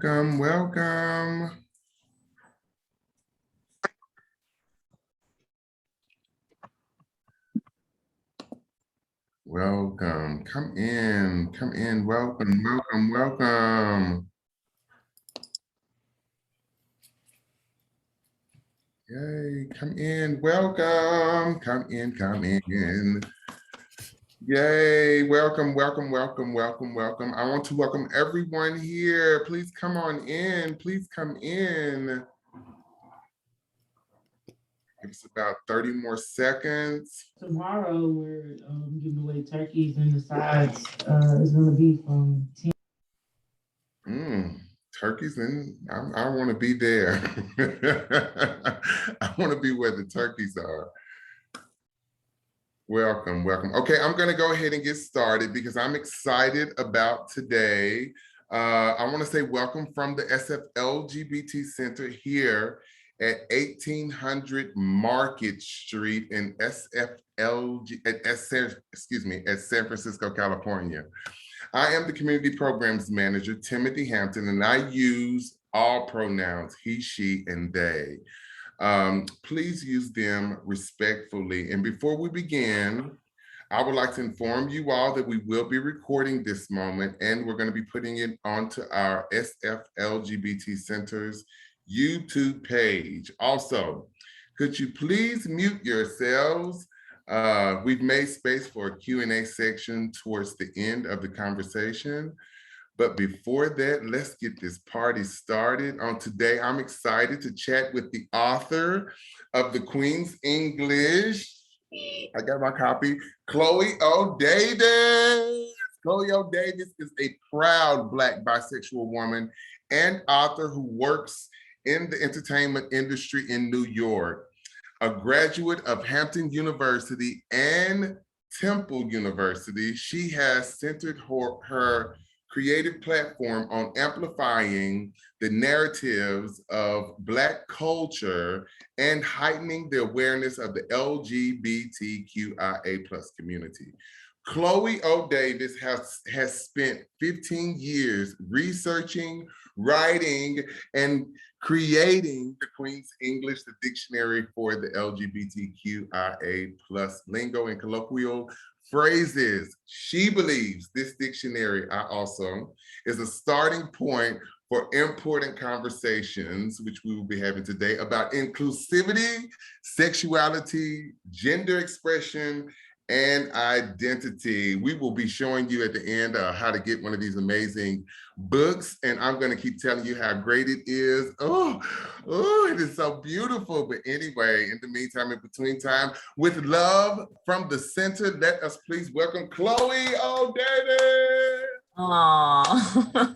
Welcome, welcome. Welcome, come in, welcome, welcome, welcome. Yay, come in, welcome, come in. Yay, welcome, welcome, welcome, welcome, welcome. I want to welcome everyone here. Please come on in, please come in. Give us about 30 more seconds. Tomorrow we're giving away turkeys and the sides is going to be from 10. Turkeys, and I want to be there. I want to be where the turkeys are. Welcome, welcome. Okay, I'm going to go ahead and get started because I'm excited about today. I want to say welcome from the SF LGBT Center here at 1800 Market Street in at San Francisco, California. I am the Community Programs Manager, Timothy Hampton, and I use all pronouns, he, she, and they. Please use them respectfully. And before we begin, I would like to inform you all that we will be recording this moment and we're going to be putting it onto our SF LGBT Center's YouTube page. Also, could you please mute yourselves? We've made space for a Q&A section towards the end of the conversation. But before that, let's get this party started. On today, I'm excited to chat with the author of the Queen's English. I got my copy, Chloe O. Davis. Chloe O. Davis is a proud Black bisexual woman and author who works in the entertainment industry in New York. A graduate of Hampton University and Temple University, she has centered her creative platform on amplifying the narratives of Black culture and heightening the awareness of the LGBTQIA+ community. Chloe O. Davis has spent 15 years researching, writing, and creating the Queen's English, the dictionary for the LGBTQIA+ lingo and colloquial phrases. She believes this dictionary, is a starting point for important conversations, which we will be having today, about inclusivity, sexuality, gender expression, and identity. We will be showing you at the end how to get one of these amazing books, and I'm going to keep telling you how great it is. Oh, it is so beautiful. But anyway, in the meantime, in between time, with love from the center, let us please welcome Chloe O. Davis. Aww.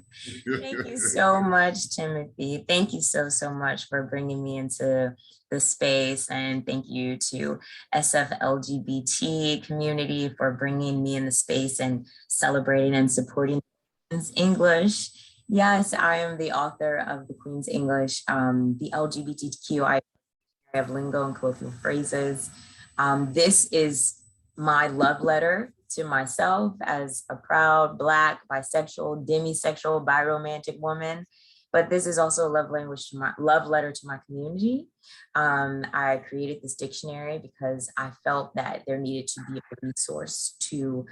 Thank you so much, Timothy. Thank you so much for bringing me into the space, and thank you to SF LGBT community for bringing me in the space and celebrating and supporting Queen's English. Yes, I am the author of the Queen's English, the LGBTQIA of lingo and colloquial phrases. This is my love letter to myself as a proud Black, bisexual, demisexual, biromantic woman. But this is also a love letter to my community. I created this dictionary because I felt that there needed to be a resource to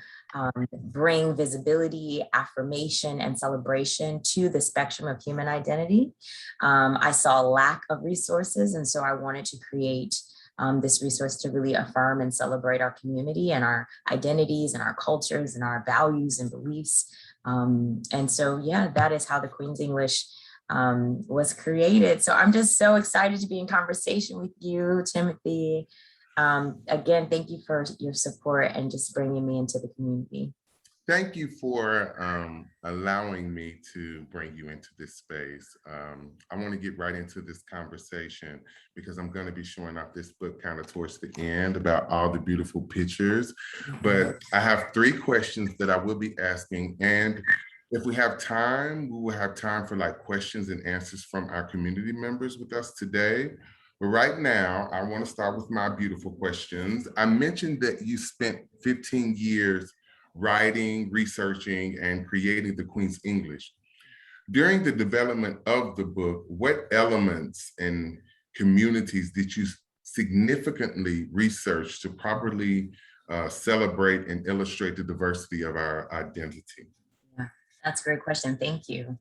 bring visibility, affirmation, and celebration to the spectrum of human identity. I saw a lack of resources, and so I wanted to create this resource to really affirm and celebrate our community and our identities and our cultures and our values and beliefs. And so, yeah, that is how the Queen's English was created. So I'm just so excited to be in conversation with you, Timothy. Again, thank you for your support and just bringing me into the community. Thank you for allowing me to bring you into this space. I want to get right into this conversation because I'm going to be showing off this book kind of towards the end about all the beautiful pictures. But I have 3 questions that I will be asking. And if we have time, we will have time for like questions and answers from our community members with us today. But right now, I want to start with my beautiful questions. I mentioned that you spent 15 years writing, researching, and creating the Queen's English. During the development of the book, what elements and communities did you significantly research to properly celebrate and illustrate the diversity of our identity? Yeah, that's a great question. Thank you.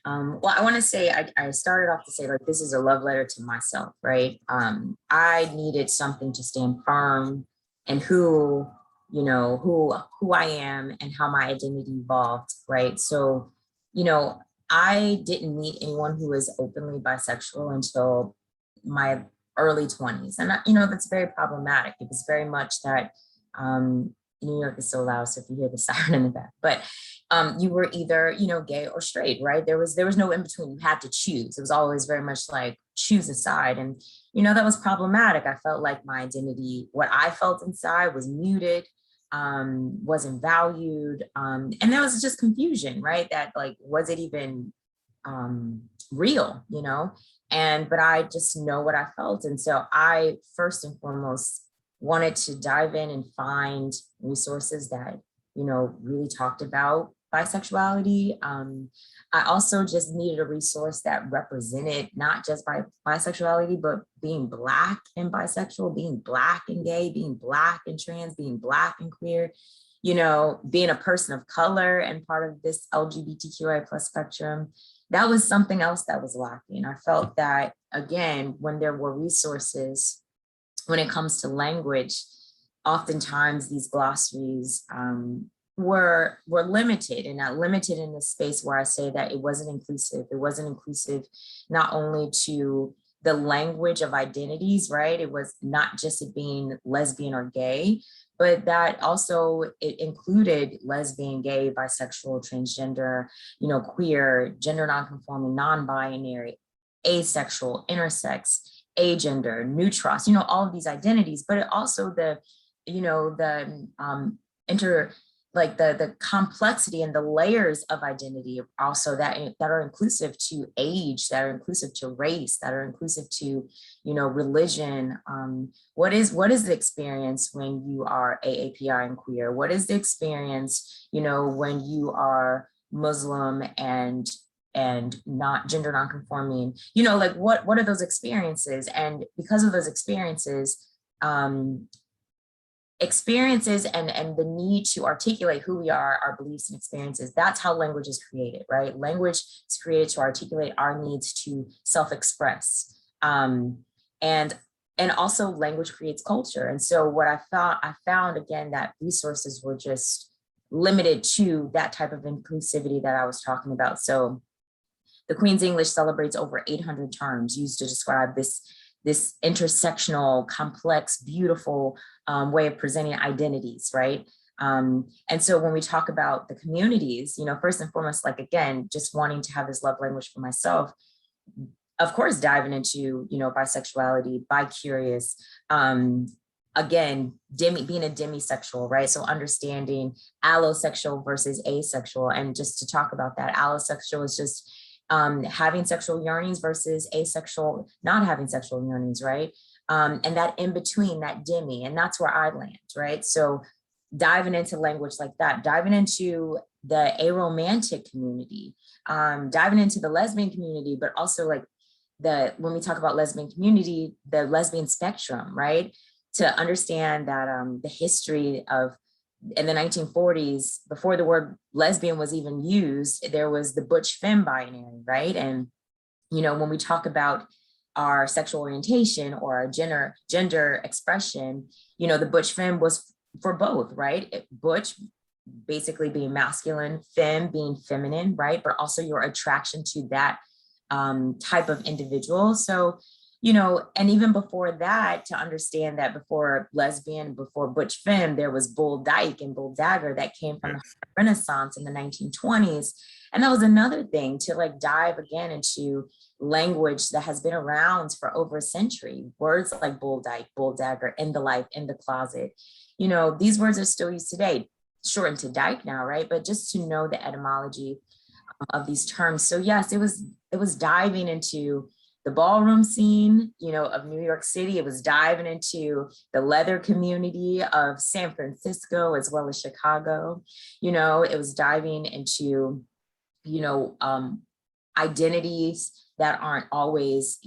Well, I want to say, I started off to say, like, this is a love letter to myself, right? I needed something to stand firm in who I am and how my identity evolved, right? So, I didn't meet anyone who was openly bisexual until my early 20s. And, that's very problematic. It was very much that New York is so loud, so if you hear the siren in the back, but you were either, gay or straight, right? There was no in between. You had to choose. It was always very much like choose a side. And, that was problematic. I felt like my identity, what I felt inside was muted, wasn't valued. And there was just confusion, right? That like, was it even real, but I just know what I felt. And so I first and foremost wanted to dive in and find resources that, really talked about bisexuality. I also just needed a resource that represented not just bisexuality, but being Black and bisexual, being Black and gay, being Black and trans, being Black and queer, being a person of color and part of this LGBTQIA plus spectrum. That was something else that was lacking. I felt that, again, when there were resources, when it comes to language, oftentimes these glossaries were limited, and not limited in the space where I say that it wasn't inclusive. It wasn't inclusive not only to the language of identities, right? It was not just it being lesbian or gay, but that also it included lesbian, gay, bisexual, transgender, queer, gender nonconforming, non-binary, asexual, intersex, agender, neutros, all of these identities, but it also the the complexity and the layers of identity also that are inclusive to age, that are inclusive to race, that are inclusive to, religion. What is the experience when you are AAPI and queer? What is the experience, when you are Muslim and not gender nonconforming, what are those experiences? And because of those experiences and the need to articulate who we are, our beliefs and experiences, that's how language is created, right? Language is created to articulate our needs to self-express. And also language creates culture. And so what I found again, that resources were just limited to that type of inclusivity that I was talking about. So the Queen's English celebrates over 800 terms used to describe this intersectional, complex, beautiful way of presenting identities, right? And so when we talk about the communities, first and foremost, like, again, just wanting to have this love language for myself, of course, diving into, bisexuality, bi-curious, again, being a demisexual, right? So understanding allosexual versus asexual. And just to talk about that, allosexual is just having sexual yearnings versus asexual, not having sexual yearnings, right? And that in between, that demi, and that's where I land, right? So diving into language like that, diving into the aromantic community, diving into the lesbian community, but also like when we talk about lesbian community, the lesbian spectrum, right? To understand that the history of, in the 1940s, before the word lesbian was even used, there was the butch femme binary, right? And, when we talk about our sexual orientation or our gender expression, the butch femme was for both, right? Butch basically being masculine, femme being feminine, right? But also your attraction to that type of individual. So, and even before that, to understand that before lesbian, before butch femme, there was bull dyke and bull dagger that came from the Renaissance in the 1920s. And that was another thing to like dive again into language that has been around for over a century. Words like bull dyke, bull dagger, in the life, in the closet. These words are still used today, shortened to dyke now, right? But just to know the etymology of these terms. So yes, it was diving into the ballroom scene, of New York City. It was diving into the leather community of San Francisco, as well as Chicago. It was diving into, identities that aren't always,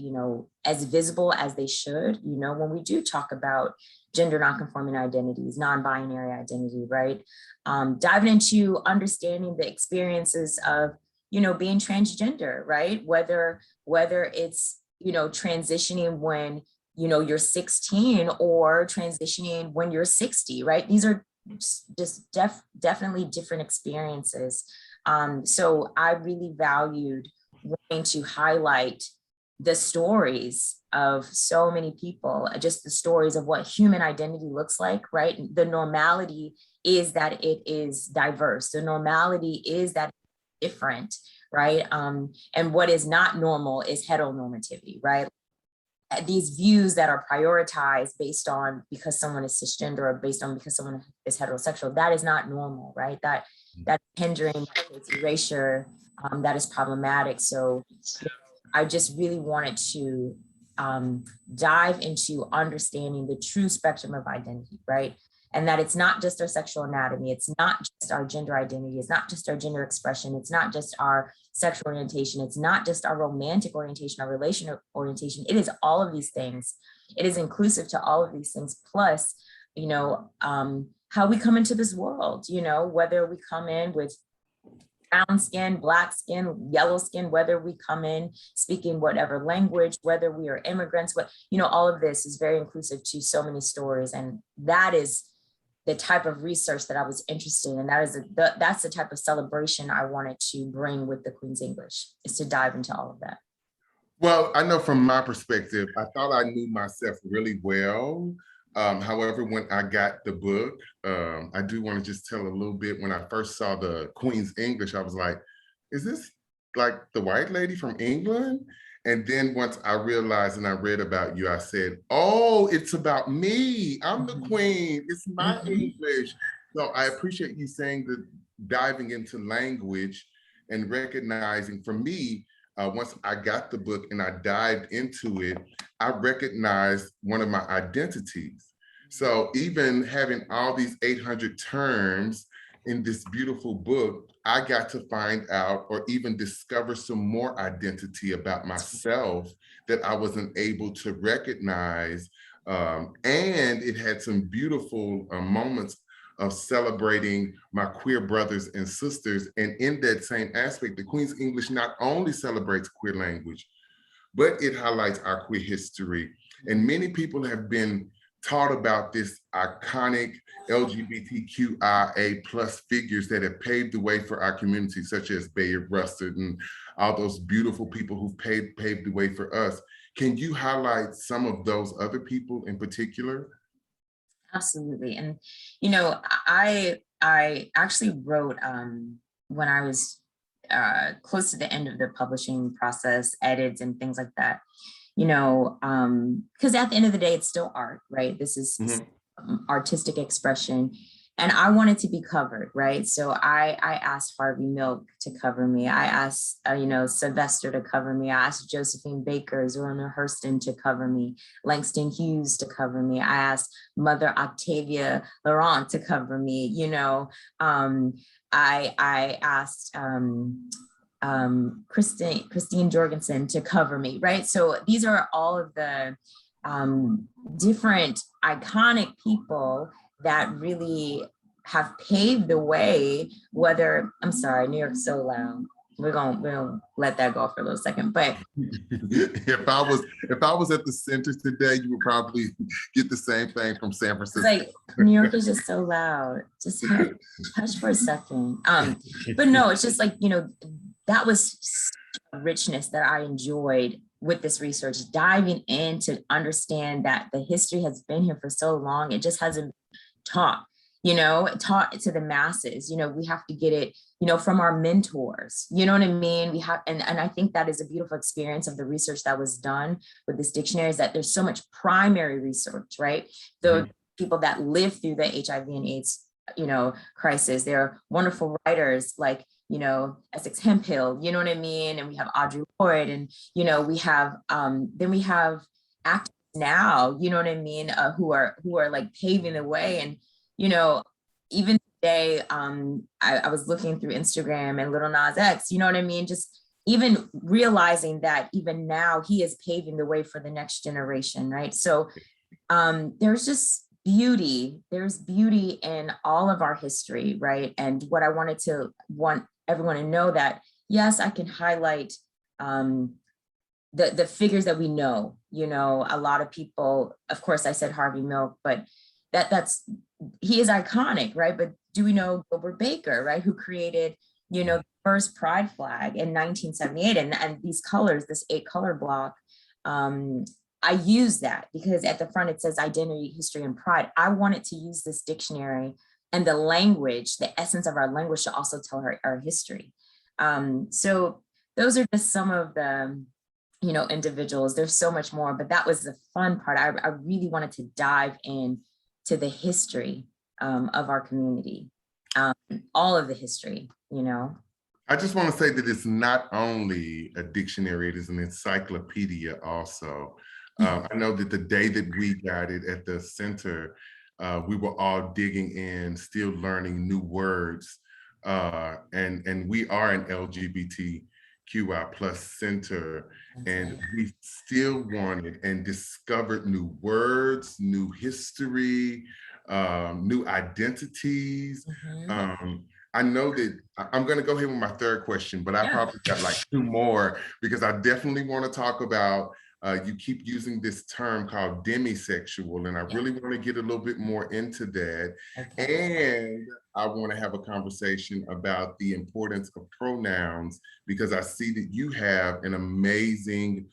as visible as they should, when we do talk about gender nonconforming identities, non-binary identity, right? Diving into understanding the experiences of, being transgender, right? Whether it's, transitioning when, you're 16 or transitioning when you're 60, right? These are just definitely different experiences. So I really valued wanting to highlight the stories of so many people, just the stories of what human identity looks like, right? The normality is that it is diverse. The normality is that it's different, right? And what is not normal is heteronormativity, right? These views that are prioritized based on because someone is cisgender or based on because someone is heterosexual, that is not normal, right? That's hindering erasure, that is problematic. So I just really wanted to dive into understanding the true spectrum of identity, right? And that it's not just our sexual anatomy, it's not just our gender identity, it's not just our gender expression, it's not just our sexual orientation, it's not just our romantic orientation, our relational orientation, it is all of these things. It is inclusive to all of these things, plus, how we come into this world, whether we come in with brown skin, black skin, yellow skin, whether we come in speaking whatever language, whether we are immigrants, all of this is very inclusive to so many stories. And that is the type of research that I was interested in. That's the type of celebration I wanted to bring with the Queen's English, is to dive into all of that. Well, I know from my perspective, I thought I knew myself really well. However, when I got the book, I do want to just tell a little bit. When I first saw the Queen's English, I was like, is this like the white lady from England? And then once I realized and I read about you, I said, oh, it's about me. I'm the Queen. It's my English. So I appreciate you saying that, diving into language and recognizing, for me, once I got the book and I dived into it, I recognized one of my identities. So even having all these 800 terms in this beautiful book, I got to find out or even discover some more identity about myself that I wasn't able to recognize. And it had some beautiful moments of celebrating my queer brothers and sisters. And in that same aspect, the Queen's English not only celebrates queer language, but it highlights our queer history. And many people have been taught about this iconic LGBTQIA plus figures that have paved the way for our community, such as Bayard Rustin and all those beautiful people who've paved the way for us. Can you highlight some of those other people in particular? Absolutely. And, I actually wrote, when I was close to the end of the publishing process, edits and things like that, because at the end of the day, it's still art, right? This is artistic expression. And I wanted to be covered, right? So I asked Harvey Milk to cover me. I asked, Sylvester to cover me. I asked Josephine Baker, Zora Hurston to cover me, Langston Hughes to cover me. I asked Mother Octavia Laurent to cover me. I asked Christine Jorgensen to cover me, right? So these are all of the different iconic people that really have paved the way, I'm sorry, New York's so loud. We're gonna let that go for a little second. But if I was at the center today, you would probably get the same thing from San Francisco. Like, New York is just so loud. Just hush for a second. But no, it's just like, that was a richness that I enjoyed with this research, diving in to understand that the history has been here for so long. It just hasn't been taught to the masses. We have to get it, from our mentors, you know what I mean? We have, and I think that is a beautiful experience of the research that was done with this dictionary, is that there's so much primary research, right? The people that live through the HIV and AIDS, crisis. There are wonderful writers like, Essex Hemphill, you know what I mean? And we have Audre Lorde, and, we have, then we have actors now, you know what I mean? Who are like paving the way. And, even today, I was looking through Instagram and Little Nas X, you know what I mean? Just even realizing that even now he is paving the way for the next generation, right? So there's just there's beauty in all of our history, right? And what I want everyone to know that, yes, I can highlight the figures that we know, a lot of people, of course I said Harvey Milk, but he is iconic, right? But do we know Gilbert Baker, right? Who created, the first pride flag in 1978, and these colors, this 8-color block, I use that because at the front it says identity, history, and pride. I wanted to use this dictionary and the language, the essence of our language, to also tell our history. So those are just some of the, individuals. There's so much more, but that was the fun part. I really wanted to dive in to the history of our community, all of the history, I just want to say that it's not only a dictionary, it is an encyclopedia also. I know that the day that we got it at the center, we were all digging in, still learning new words. And we are an LGBTQI plus center, and we still wanted and discovered new words, new history, new identities. I know that I'm going to go ahead with my third question, but I probably got like 2 more, because I definitely want to talk about, you keep using this term called demisexual, and I really want to get a little bit more into that. And I want to have a conversation about the importance of pronouns, because I see that you have an amazing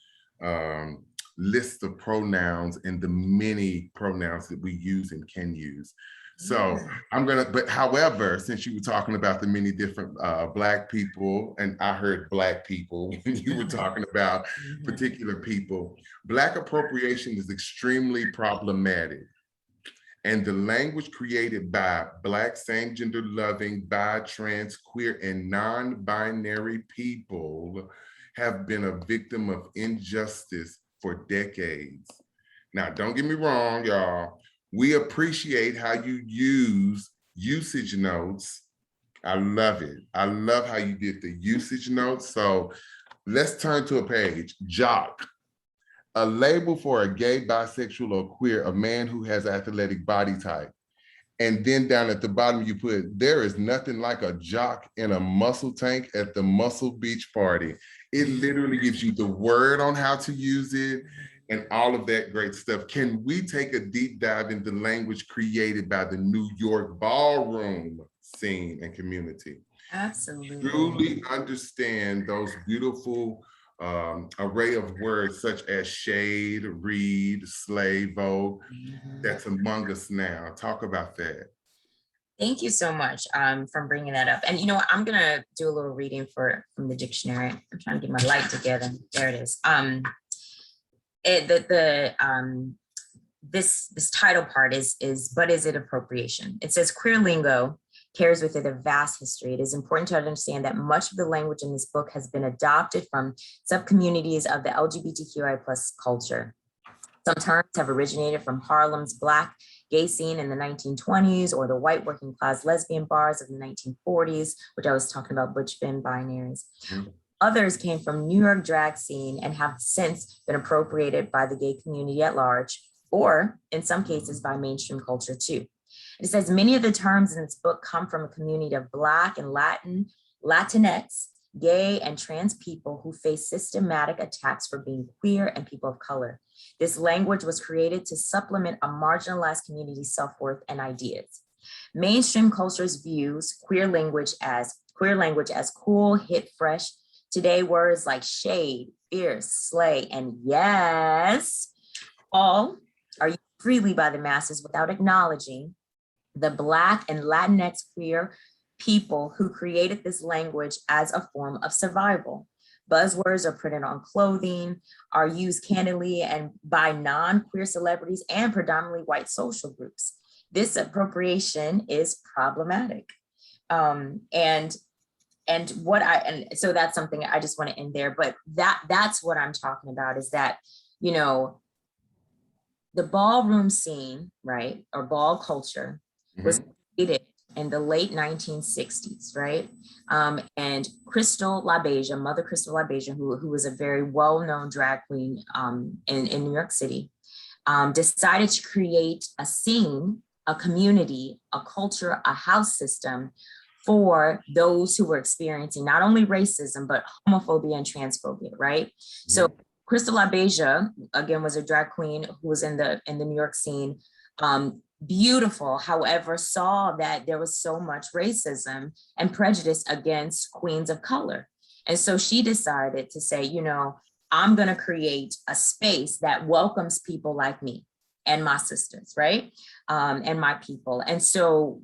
list of pronouns and the many pronouns that we use and can use. So but however, since you were talking about the many different Black people, and I heard Black people when you were talking about particular people, Black appropriation is extremely problematic. And the language created by Black same-gender loving, bi, trans, queer, and non-binary people have been a victim of injustice for decades. Now, don't get me wrong, y'all. We appreciate how you use usage notes. I love it. I love how you did the usage notes. So let's turn to a page. Jock, a label for a gay, bisexual, or queer, a man who has athletic body type. And then down at the bottom, you put, there is nothing like a jock in a muscle tank at the Muscle Beach party. It literally gives you the word on how to use it and all of that great stuff. Can we take a deep dive into language created by the New York ballroom scene and community? Absolutely. Truly understand those beautiful array of words such as shade, read, slay, vogue, that's among us now. Talk about that. Thank you so much for bringing that up. And I'm gonna do a little reading from the dictionary. I'm trying to get my light together. There it is. This title part is but is it appropriation? It says queer lingo carries with it a vast history. It is important to understand that much of the language in this book has been adopted from subcommunities of the LGBTQI plus culture. Some terms have originated from Harlem's Black gay scene in the 1920s, or the white working class lesbian bars of the 1940s, which I was talking about, butch femme binaries. Others came from New York drag scene and have since been appropriated by the gay community at large, or in some cases by mainstream culture too. It says many of the terms in this book come from a community of Black and Latinx, gay and trans people who face systematic attacks for being queer and people of color. This language was created to supplement a marginalized community's self-worth and ideas. Mainstream cultures views queer language as cool, hip, fresh. Today, words like shade, fierce, slay, and yes, all are used freely by the masses without acknowledging the Black and Latinx queer people who created this language as a form of survival. Buzzwords are printed on clothing, are used candidly and by non-queer celebrities and predominantly white social groups. This appropriation is problematic. And so that's something I just want to end there, but that's what I'm talking about, is that, the ballroom scene, right, or ball culture was created in the late 1960s, right? And Crystal LaBeija, Mother Crystal LaBeija, who was a very well-known drag queen in New York City, decided to create a scene, a community, a culture, a house system for those who were experiencing not only racism, but homophobia and transphobia, right? So Crystal LaBeija, again, was a drag queen who was in the New York scene, beautiful, however, saw that there was so much racism and prejudice against queens of color. And so she decided to say, you know, I'm gonna create a space that welcomes people like me and my sisters, right? And my people. And so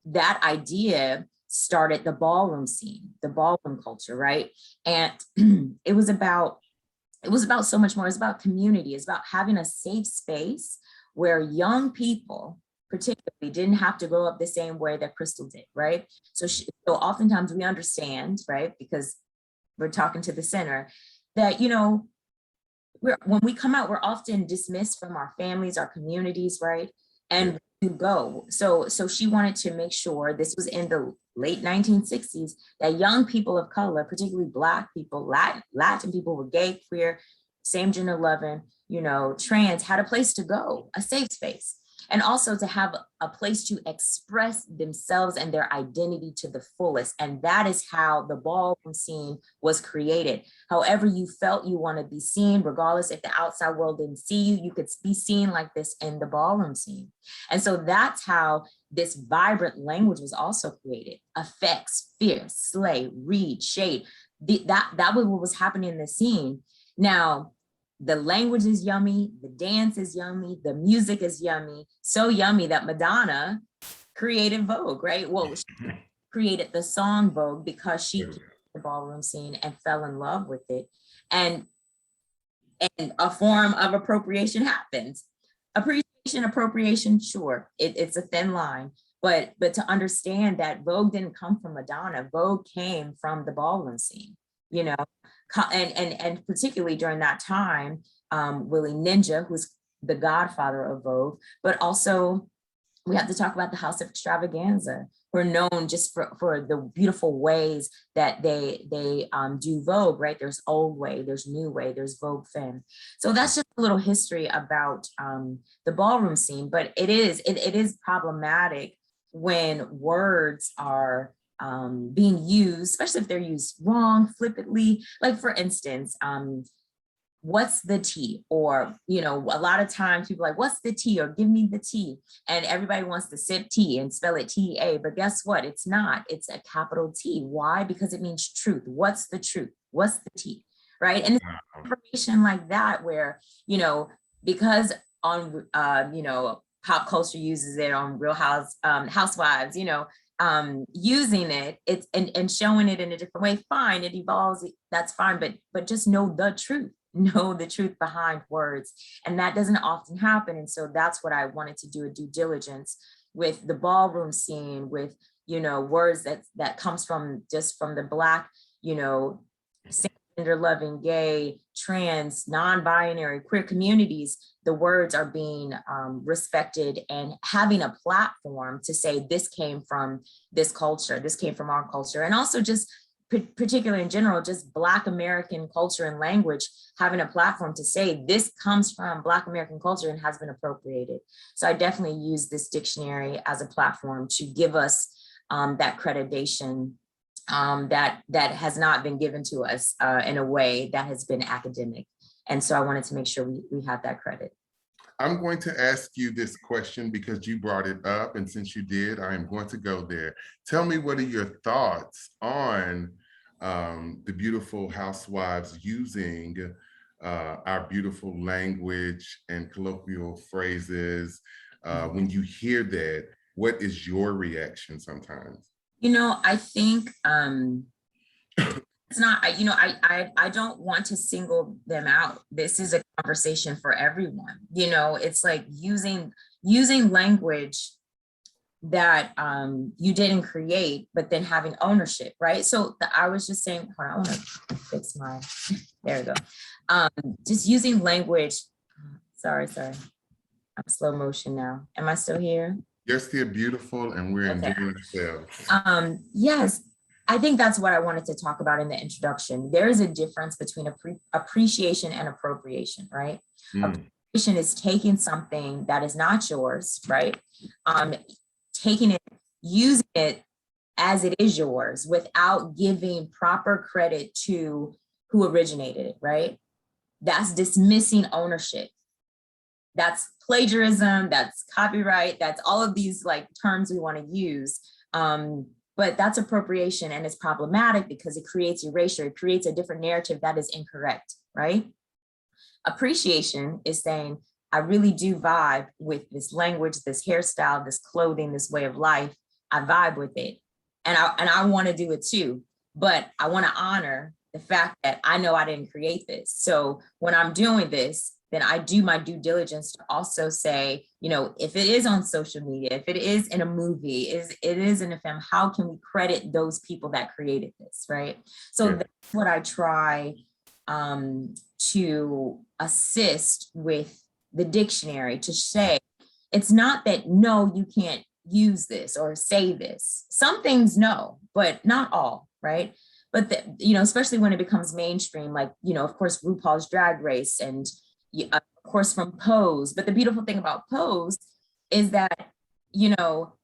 that idea started the ballroom scene, the ballroom culture, right? And it was about so much more. It's about community. It's about having a safe space where young people particularly didn't have to grow up the same way that Crystal did, right? So oftentimes we understand, right, because we're talking to the center, that, you know, when we come out, we're often dismissed from our families, our communities, right? And we go. So she wanted to make sure, this was in the late 1960s, that young people of color, particularly Black people, Latin people, were gay, queer, same gender loving, you know, trans, had a place to go, a safe space. And also to have a place to express themselves and their identity to the fullest. And that is how the ballroom scene was created. However you felt you want to be seen, regardless if the outside world didn't see you, you could be seen like this in the ballroom scene. And so that's how this vibrant language was also created. Effects, fierce, slay, read, shade. That was what was happening in the scene. Now, the language is yummy, the dance is yummy, the music is yummy, so yummy that Madonna created Vogue, right? Well, she created the song Vogue because she created the ballroom scene and fell in love with it. And a form of appropriation happens. Appropriation, sure, it's a thin line, but to understand that Vogue didn't come from Madonna, Vogue came from the ballroom scene, you know? And particularly during that time, Willie Ninja, who's the godfather of Vogue, but also we have to talk about the House of Extravaganza, who are known just for the beautiful ways that they do Vogue, right? There's old way, there's new way, there's Vogue Femme. So that's just a little history about the ballroom scene, but it is problematic when words are being used, especially if they're used wrong, flippantly. Like for instance, what's the tea? Or, you know, a lot of times people are like, what's the tea? Or give me the tea. And everybody wants to sip tea and spell it T-A, but guess what? It's not, it's a capital T. Why? Because it means truth. What's the truth? What's the tea, right? And information like that where, you know, because on, you know, pop culture uses it on Real Housewives, you know, using it, it's and showing it in a different way, fine, it evolves, that's fine, but just know the truth behind words. And that doesn't often happen. And so that's what I wanted to do, a due diligence with the ballroom scene, with, you know, words that comes from just from the Black, you know, gender loving, gay, trans, non-binary, queer communities. The words are being respected and having a platform to say this came from this culture, this came from our culture. And also just particularly in general, just Black American culture and language, having a platform to say this comes from Black American culture and has been appropriated. So I definitely use this dictionary as a platform to give us that accreditation that has not been given to us in a way that has been academic. And so I wanted to make sure we have that credit. I'm going to ask you this question because you brought it up, and since you did, I am going to go there. Tell me, what are your thoughts on the beautiful housewives using our beautiful language and colloquial phrases? When you hear that, what is your reaction sometimes? You know, I think it's not, you know, I don't want to single them out. This is a conversation for everyone. You know, it's like using language that you didn't create, but then having ownership, right? So I was just saying, hold on, I want to fix my, there we go. Just using language, sorry, I'm slow motion now. Am I still here? You're still beautiful and we're Okay. enjoying ourselves. Yes, I think that's what I wanted to talk about in the introduction. There is a difference between appreciation and appropriation, right? Mm. Appreciation is taking something that is not yours, right? Taking it, using it as it is yours without giving proper credit to who originated it, right? That's dismissing ownership. That's plagiarism, that's copyright, that's all of these like terms we want to use. But that's appropriation, and it's problematic because it creates erasure, it creates a different narrative that is incorrect, right? Appreciation is saying, I really do vibe with this language, this hairstyle, this clothing, this way of life. I vibe with it. And I want to do it too, but I want to honor the fact that I know I didn't create this. So when I'm doing this, then I do my due diligence to also say, you know, if it is on social media, if it is in a movie, it is in a film, how can we credit those people that created this, right? So Yeah. that's what I try to assist with the dictionary, to say, it's not that, no, you can't use this or say this. Some things, no, but not all, right? But, you know, especially when it becomes mainstream, like, you know, of course, RuPaul's Drag Race and of course from Pose. But the beautiful thing about Pose is that, you know,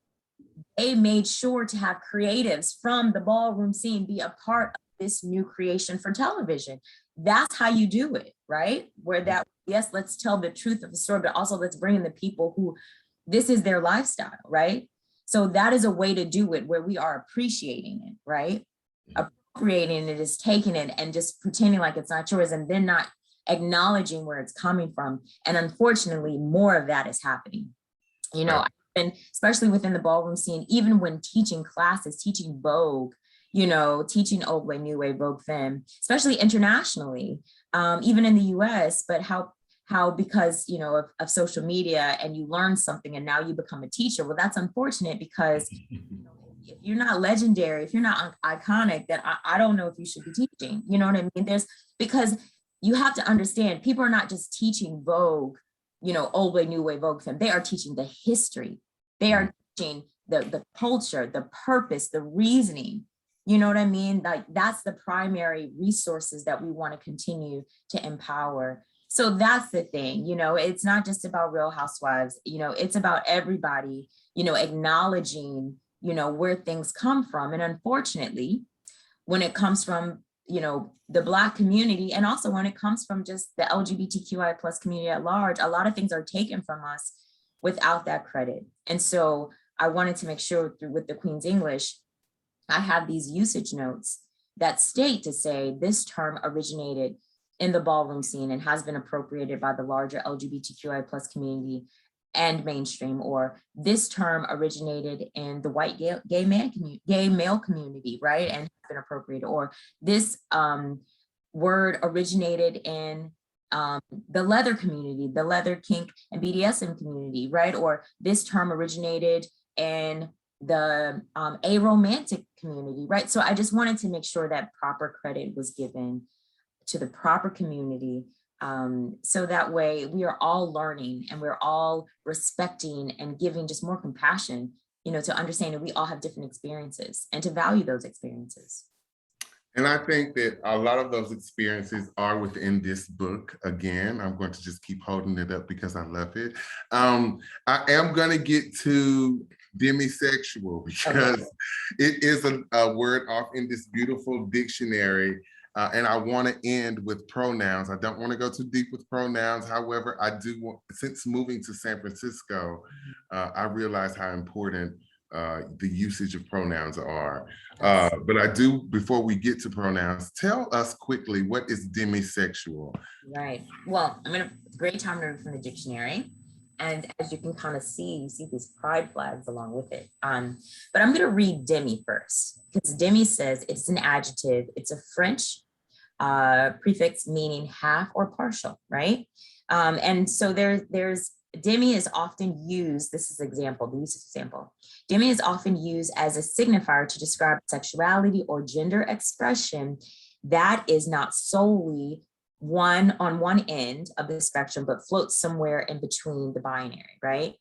they made sure to have creatives from the ballroom scene be a part of this new creation for television. That's how you do it, right? Where that, yes, let's tell the truth of the story, but also let's bring in the people who this is their lifestyle, right? So that is a way to do it where we are appreciating it, right? Appropriating it is taking it and just pretending like it's not yours and then not acknowledging where it's coming from. And unfortunately, more of that is happening. You know, and especially within the ballroom scene, even when teaching classes, teaching Vogue, you know, teaching Old Way, New Way, Vogue Femme, especially internationally, even in the US, but how because, you know, of social media, and you learn something and now you become a teacher. Well, that's unfortunate because if you're not legendary, if you're not iconic, then I don't know if you should be teaching. You know what I mean? Because you have to understand, people are not just teaching Vogue, you know, Old Way, New Way, Vogue Femme. They are teaching the history. They are teaching the culture, the purpose, the reasoning. You know what I mean? Like, that's the primary resources that we want to continue to empower. So that's the thing, you know, it's not just about Real Housewives, you know, it's about everybody, you know, acknowledging, you know, where things come from. And unfortunately, when it comes from, you know, the Black community, and also when it comes from just the LGBTQIA plus community at large, a lot of things are taken from us without that credit. And so I wanted to make sure with the Queen's English, I have these usage notes that state to say this term originated in the ballroom scene and has been appropriated by the larger LGBTQI plus community and mainstream, or this term originated in the white gay male community, right, and has been appropriated, or this word originated in the leather community, the leather, kink, and BDSM community, right, or this term originated in the aromantic community, right? So I just wanted to make sure that proper credit was given to the proper community, so that way we are all learning and we're all respecting and giving just more compassion, you know, to understand that we all have different experiences and to value those experiences. And I think that a lot of those experiences are within this book. Again, I'm going to just keep holding it up because I love it. I am going to get to demisexual because it is a word off in this beautiful dictionary. And I want to end with pronouns. I don't want to go too deep with pronouns. However, I do want, since moving to San Francisco, I realized how important the usage of pronouns are. But I do, before we get to pronouns, tell us quickly, what is demisexual? Right. Well, I'm going to, great time to read from the dictionary. And as you can kind of see, you see these pride flags along with it. But I'm going to read demi first, because demi says it's an adjective. It's a French prefix meaning half or partial, right? And so there's demi is often used, this is example, the usage example. Demi is often used as a signifier to describe sexuality or gender expression that is not solely on one end of the spectrum, but floats somewhere in between the binary, right?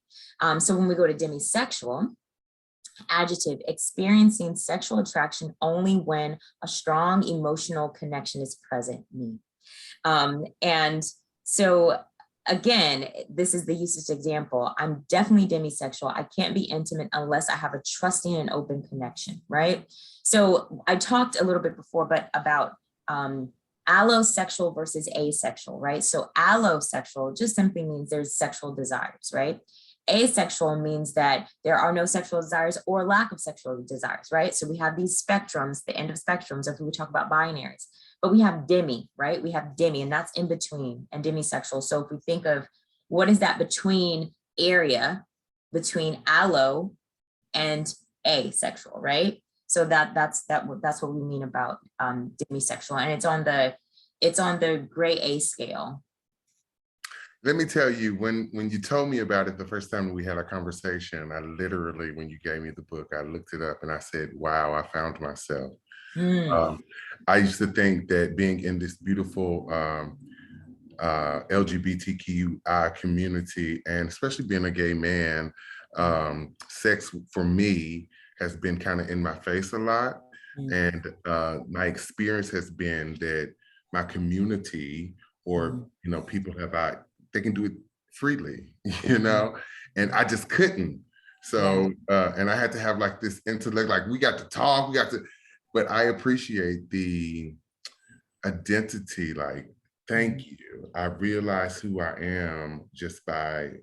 So when we go to demisexual, adjective, experiencing sexual attraction only when a strong emotional connection is present, me. And so again, this is the usage example. I'm definitely demisexual. I can't be intimate unless I have a trusting and open connection, right? So I talked a little bit before, but about allosexual versus asexual, right? So allosexual just simply means there's sexual desires, right? Asexual means that there are no sexual desires or lack of sexual desires, right? So we have these spectrums, the end of spectrums, if we talk about binaries, but we have demi, right? We have demi, and that's in between, and demisexual. So if we think of what is that between area between allo and asexual, right? So that's what we mean about demisexual, and it's on the gray A scale. Let me tell you, when you told me about it the first time we had a conversation, I literally, when you gave me the book, I looked it up and I said, wow, I found myself. I used to think that being in this beautiful LGBTQIA community, and especially being a gay man, sex for me has been kind of in my face a lot. And my experience has been that my community, or people they can do it freely, and I just couldn't. So and I had to have like this intellect, like we got to talk, but I appreciate the identity, like, thank you. I realize who I am just by,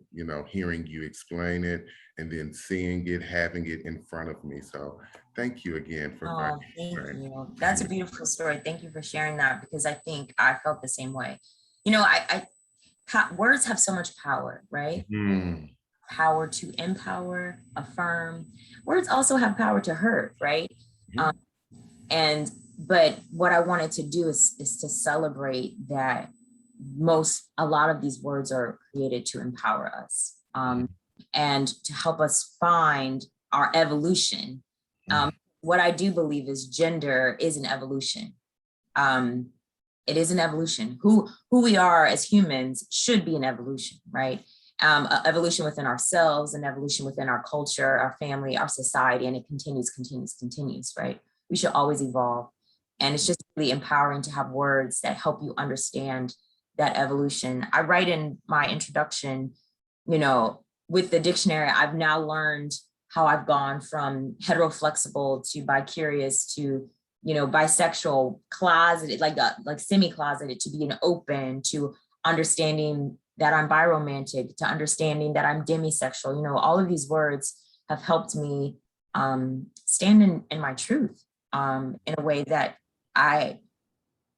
hearing you explain it and then seeing it, having it in front of me. So thank you again for thank you. That's a beautiful story. Thank you for sharing that, because I think I felt the same way. Words have so much power, right? Power to empower, affirm. Words also have power to hurt, right? But what I wanted to do is to celebrate that a lot of these words are created to empower us, and to help us find our evolution. What I do believe is gender is an evolution. It is an evolution. Who we are as humans should be an evolution, right? Evolution within ourselves, and evolution within our culture, our family, our society, and it continues, right? We should always evolve. And it's just really empowering to have words that help you understand that evolution. I write in my introduction, with the dictionary, I've now learned how I've gone from heteroflexible to bicurious to bisexual, closeted, like semi-closeted, to being open, to understanding that I'm biromantic, to understanding that I'm demisexual. All of these words have helped me stand in my truth in a way that I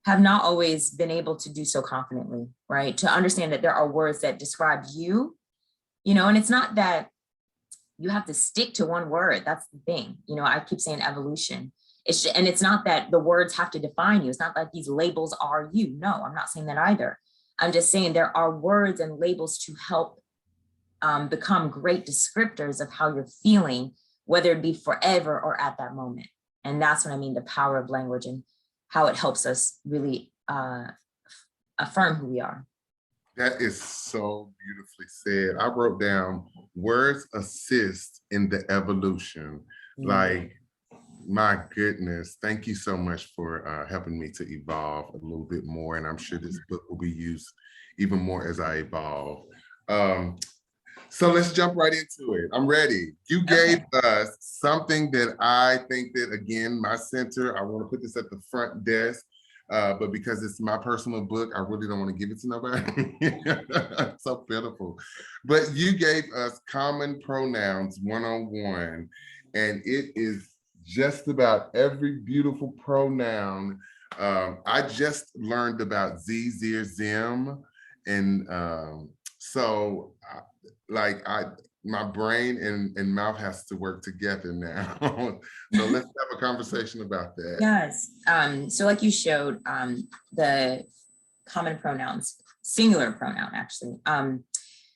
have not always been able to do so confidently, right? To understand that there are words that describe you, and it's not that you have to stick to one word. That's the thing. I keep saying evolution. It's not that the words have to define you. It's not like these labels are you. No, I'm not saying that either. I'm just saying there are words and labels to help become great descriptors of how you're feeling, whether it be forever or at that moment. And that's what I mean, the power of language and how it helps us really affirm who we are. That is so beautifully said. I wrote down, words assist in the evolution. Like, my goodness, thank you so much for helping me to evolve a little bit more. And I'm sure this book will be used even more as I evolve. So let's jump right into it. I'm ready. You gave us something that I think that, again, my center, I want to put this at the front desk, but because it's my personal book, I really don't want to give it to nobody. So pitiful. But you gave us Common Pronouns 101, and it is just about every beautiful pronoun. I just learned about ze, zir, zim, and so my brain and mouth has to work together now. So let's have a conversation about that. Yes. So like you showed, the common pronouns, singular pronoun actually.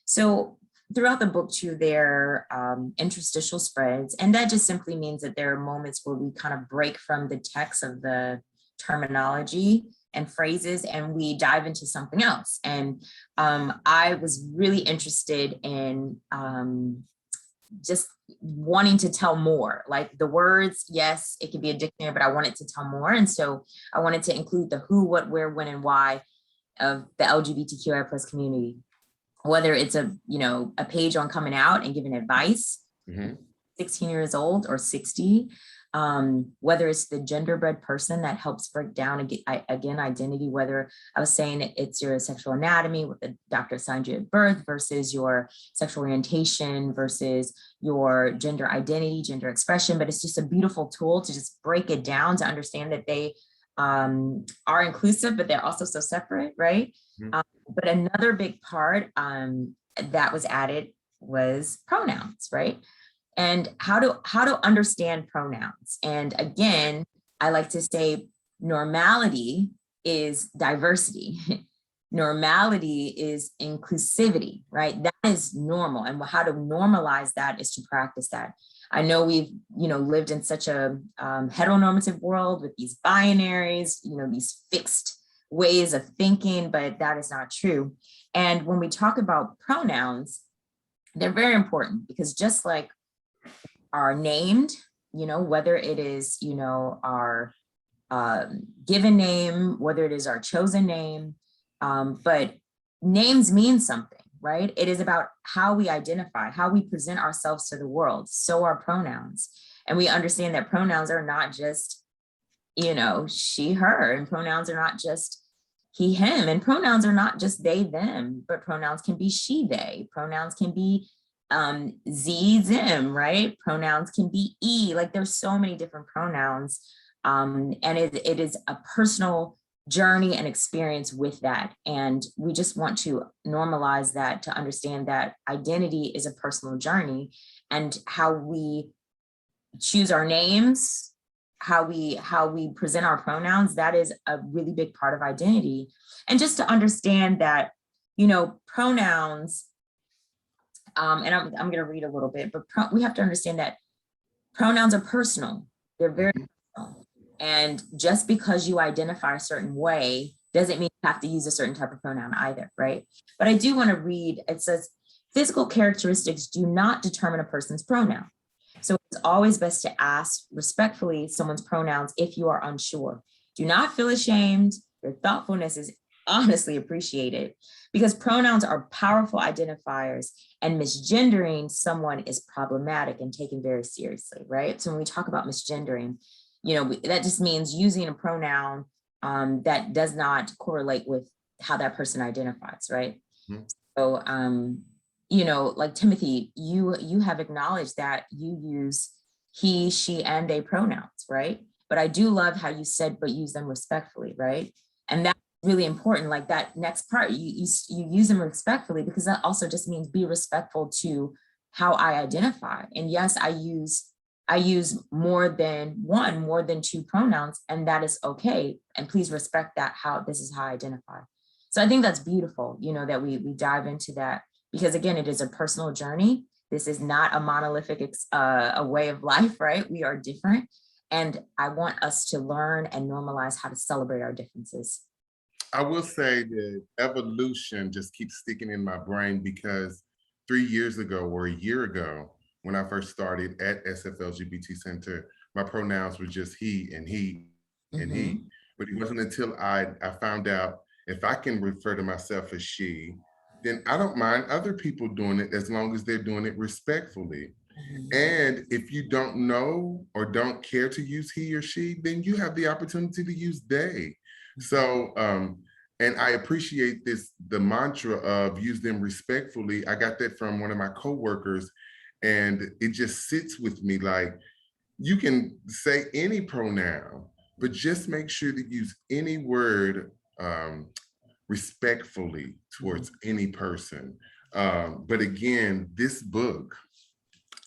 So throughout the book too, there are interstitial spreads, and that just simply means that there are moments where we kind of break from the text of the terminology and phrases, and we dive into something else. And I was really interested in just wanting to tell more. Like the words, yes, it could be a dictionary, but I wanted to tell more. And so I wanted to include the who, what, where, when, and why of the LGBTQIA plus community, whether it's a page on coming out and giving advice, 16 years old or 60, whether it's the genderbread person that helps break down again identity, whether I was saying it's your sexual anatomy, what the doctor assigned you at birth versus your sexual orientation versus your gender identity, gender expression, but it's just a beautiful tool to just break it down to understand that they are inclusive, but they're also so separate, right? But another big part that was added was pronouns, right? And how to understand pronouns. And again, I like to say normality is diversity. Normality is inclusivity, right? That is normal. And how to normalize that is to practice that. I know we've, lived in such a heteronormative world with these binaries, these fixed ways of thinking, but that is not true. And when we talk about pronouns, they're very important because just like are named, whether it is, our given name, whether it is our chosen name, but names mean something, right? It is about how we identify, how we present ourselves to the world. So are pronouns. And we understand that pronouns are not just, she, her, and pronouns are not just he, him, and pronouns are not just they, them, but pronouns can be she, they, pronouns can be Z, them, right? Pronouns can be E, like there's so many different pronouns. And it is a personal journey and experience with that. And we just want to normalize that to understand that identity is a personal journey, and how we choose our names, how we present our pronouns, that is a really big part of identity. And just to understand that, pronouns, and I'm going to read a little bit, but we have to understand that pronouns are personal. They're very personal. And just because you identify a certain way doesn't mean you have to use a certain type of pronoun either, right? But I do want to read, it says, physical characteristics do not determine a person's pronoun. So it's always best to ask respectfully someone's pronouns if you are unsure. Do not feel ashamed. Your thoughtfulness is honestly appreciated, because pronouns are powerful identifiers, and misgendering someone is problematic and taken very seriously, right? So when we talk about misgendering, that just means using a pronoun that does not correlate with how that person identifies, right? So, like Timothy, you have acknowledged that you use he, she, and they pronouns, right? But I do love how you said, but use them respectfully, right? And that's really important. Like that next part, you use them respectfully, because that also just means be respectful to how I identify. And yes, I use more than two pronouns, and that is okay. And please respect that, this is how I identify. So I think that's beautiful, that we dive into that, because again, it is a personal journey. This is not a monolithic a way of life, right? We are different. And I want us to learn and normalize how to celebrate our differences. I will say that evolution just keeps sticking in my brain, because 3 years ago or a year ago, when I first started at SF LGBT Center, my pronouns were just he and he and he. But it wasn't until I found out if I can refer to myself as she, then I don't mind other people doing it as long as they're doing it respectfully. And if you don't know or don't care to use he or she, then you have the opportunity to use they. So, and I appreciate the mantra of use them respectfully. I got that from one of my coworkers, and it just sits with me. Like, you can say any pronoun, but just make sure to use any word respectfully towards any person. But again, this book,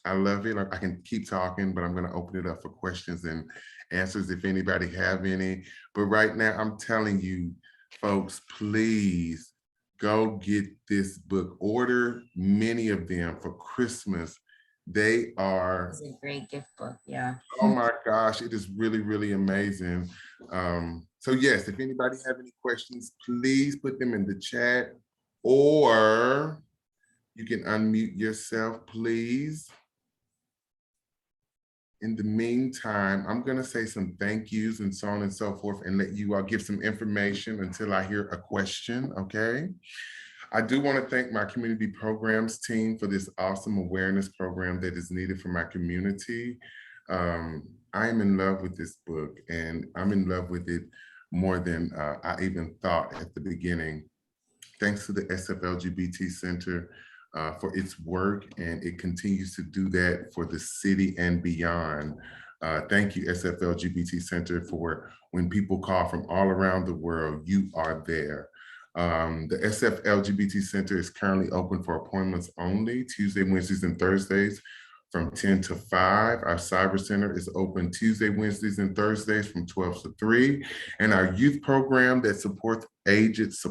I love it. I can keep talking, but I'm going to open it up for questions and answers if anybody have any. But right now, I'm telling you, folks, please go get this book. Order many of them for Christmas. They are, It's a great gift book, yeah. oh my gosh, it is really, really amazing. So yes, if anybody have any questions, please put them in the chat, or you can unmute yourself, please. In the meantime, I'm going to say some thank yous and so on and so forth and let you all give some information until I hear a question, okay? I do want to thank my community programs team for this awesome awareness program that is needed for my community. I am in love with this book, and I'm in love with it more than I even thought at the beginning. Thanks to the SF-LGBT Center for its work, and it continues to do that for the city and beyond. Thank you, SF-LGBT Center, for when people call from all around the world, you are there. The SF-LGBT Center is currently open for appointments only, Tuesday, Wednesdays, and Thursdays from 10 to 5. Our Cyber Center is open Tuesday, Wednesdays, and Thursdays from 12 to 3. And our youth program that supports ages